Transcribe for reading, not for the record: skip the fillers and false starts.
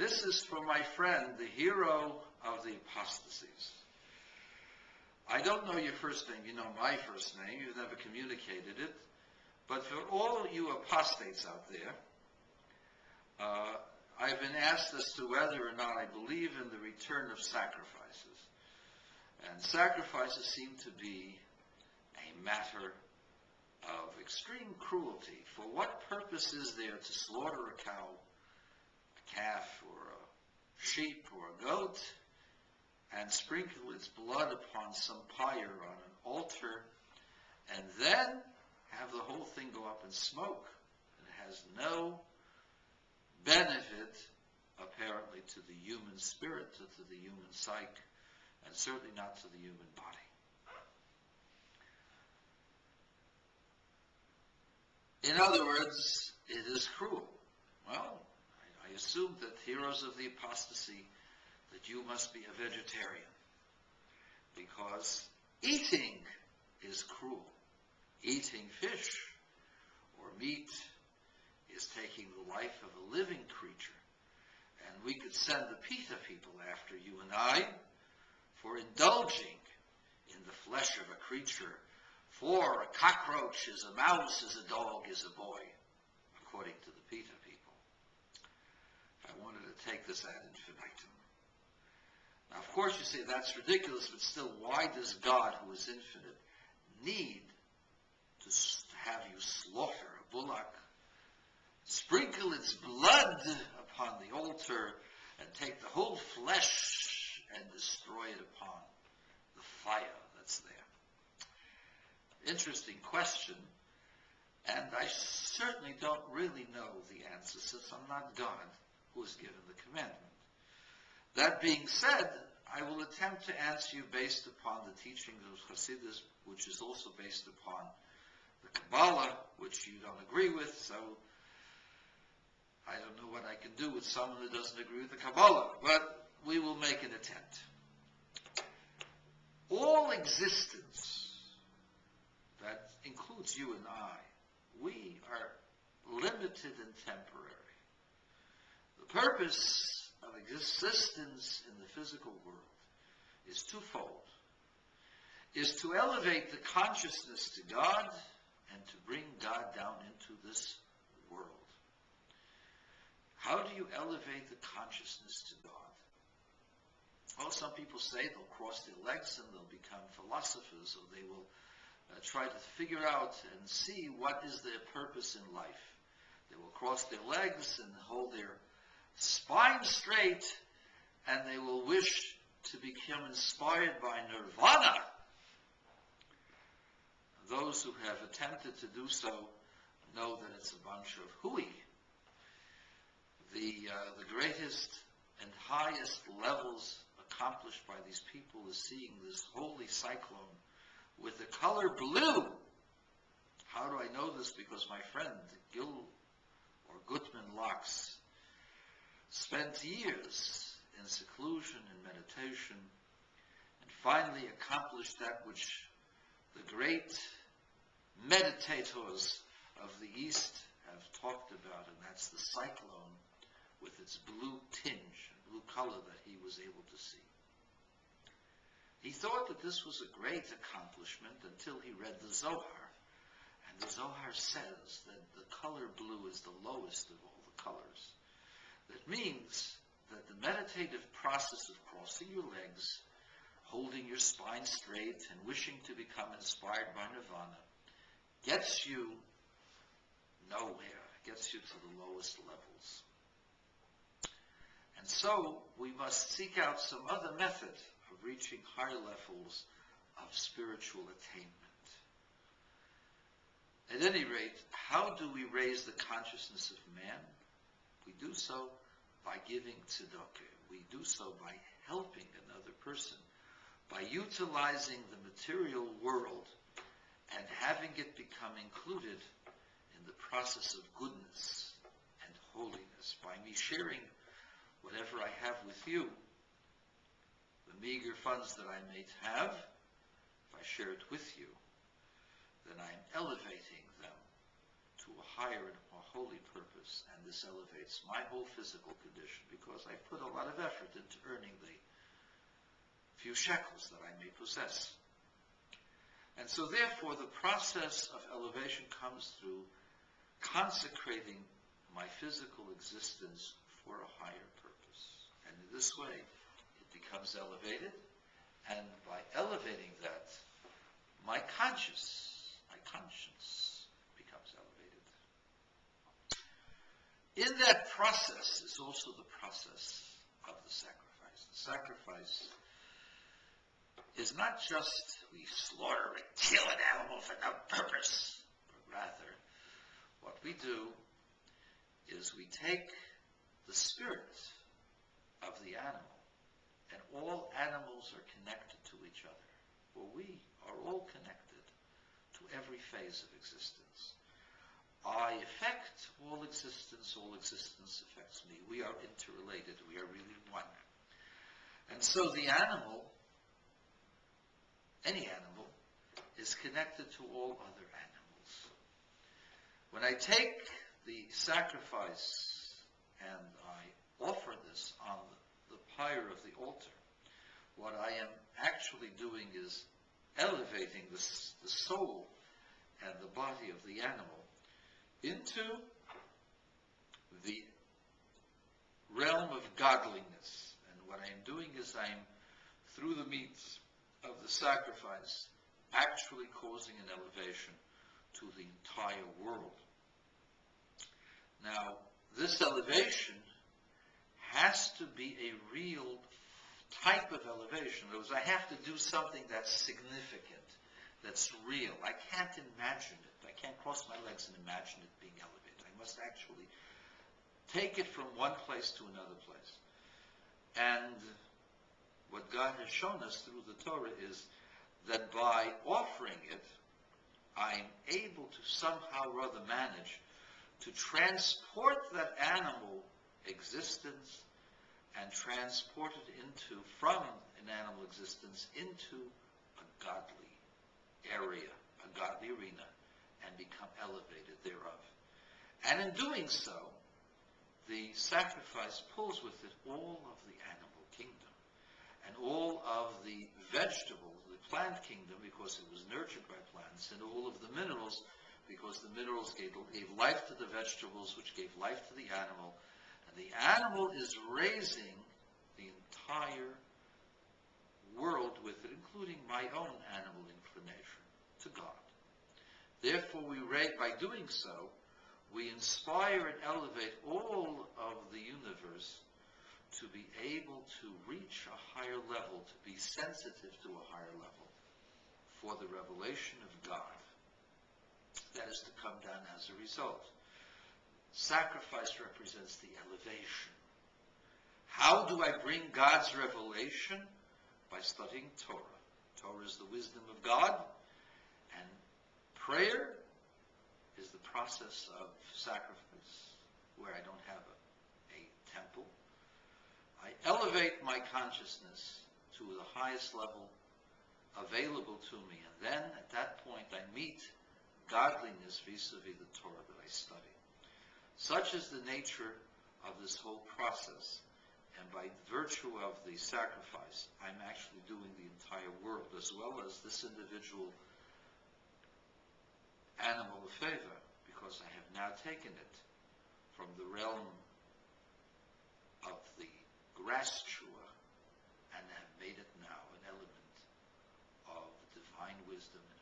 this is for my friend, the hero of the apostasies. I don't know your first name. You know my first name. You've never communicated it. But for all you apostates out there, I've been asked as to whether or not I believe in the return of sacrifices. And sacrifices seem to be a matter of extreme cruelty. For what purpose is there to slaughter a cow, a calf, or a sheep, or a goat, and sprinkle its blood upon some pyre on an altar, and then have the whole thing go up in smoke? It has no benefit, apparently, to the human spirit, to the human psyche, and certainly not to the human body. In other words, it is cruel. Well, I assume that heroes of the apostasy, that you must be a vegetarian, because eating is cruel. Eating fish or meat is taking the life of a living creature. And we could send the PETA people after you and I for indulging in the flesh of a creature. For a cockroach is a mouse, is a dog, is a boy, according to the PETA people. If I wanted to take this ad infinitum. Now, of course, you say that's ridiculous, but still, why does God, who is infinite, need to have you slaughter a bullock, sprinkle its blood upon the altar, and take the whole flesh and destroy it upon the fire that's there? Interesting question, and I certainly don't really know the answer, since I'm not God who has given the commandment. That being said, I will attempt to answer you based upon the teachings of Hasidus, which is also based upon the Kabbalah, which you don't agree with, so I don't know what I can do with someone who doesn't agree with the Kabbalah, but we will make an attempt. All existence, that includes you and I, we are limited and temporary. The purpose of existence in the physical world is twofold. Is to elevate the consciousness to God and to bring God down into this world. How do you elevate the consciousness to God? Well, some people say they'll cross their legs and they'll become philosophers, or they will try to figure out and see what is their purpose in life. They will cross their legs and hold their spine straight, and they will wish to become inspired by nirvana. Those who have attempted to do so know that it's a bunch of hooey. The greatest and highest levels accomplished by these people is seeing this holy cyclone with the color blue. How do I know this? Because my friend Gil or Gutman Locks spent years in seclusion and meditation and finally accomplished that which the great meditators of the East have talked about, and that's the cyclone with its blue tinge, blue color that he was able to see. He thought that this was a great accomplishment until he read the Zohar. And the Zohar says that the color blue is the lowest of all the colors. That means that the meditative process of crossing your legs, holding your spine straight, and wishing to become inspired by nirvana gets you nowhere, gets you to the lowest levels. And so we must seek out some other method of reaching higher levels of spiritual attainment. At any rate, how do we raise the consciousness of man? We do so by giving tzedakah. We do so by helping another person, by utilizing the material world and having it become included in the process of goodness and holiness. By me sharing whatever I have with you, the meager funds that I may have, if I share it with you, then I am elevating them to a higher and more holy purpose. And this this elevates my whole physical condition because I put a lot of effort into earning the few shekels that I may possess. And so therefore the process of elevation comes through consecrating my physical existence for a higher purpose. And in this way it becomes elevated, and by elevating that, my conscience becomes elevated. In that process is also the process of the sacrifice. The sacrifice is not just we slaughter and kill an animal for no purpose, but rather what we do is we take the spirit of the animal, and all animals are connected to each other, for we are all connected to every phase of existence. I affect all existence affects me. We are interrelated, we are really one. And so the animal, any animal, is connected to all other animals. When I take the sacrifice and I offer this on the pyre of the altar, what I am actually doing is elevating the soul and the body of the animal into the realm of godliness. And what I am doing is I'm, through the means of the sacrifice, actually causing an elevation to the entire world. Now, this elevation has to be a real type of elevation. In other words, I have to do something that's significant, that's real. I can't imagine it. I can't cross my legs and imagine it being elevated. I must actually take it from one place to another place. And what God has shown us through the Torah is that by offering it, I'm able to somehow or other manage to transport that animal existence and transport it from an animal existence into a godly area, a godly arena, and become elevated thereof. And in doing so, the sacrifice pulls with it all of the animal kingdom and all of the vegetable, the plant kingdom, because it was nurtured by plants, and all of the minerals, because the minerals gave life to the vegetables, which gave life to the animal. And the animal is raising the entire world with it, including my own animal inclination, to God. Therefore, by doing so, we inspire and elevate all of the universe to be able to reach a higher level, to be sensitive to a higher level for the revelation of God that is to come down as a result. Sacrifice represents the elevation. How do I bring God's revelation? By studying Torah. Torah is the wisdom of God, and prayer is the process of sacrifice, where I don't have a temple. I elevate my consciousness to the highest level available to me, and then at that point I meet godliness vis-a-vis the Torah that I study. Such is the nature of this whole process, and by virtue of the sacrifice, I'm actually doing the entire world, as well as this individual animal of favor, because I have now taken it from the realm of the grassua and have made it now an element of divine wisdom and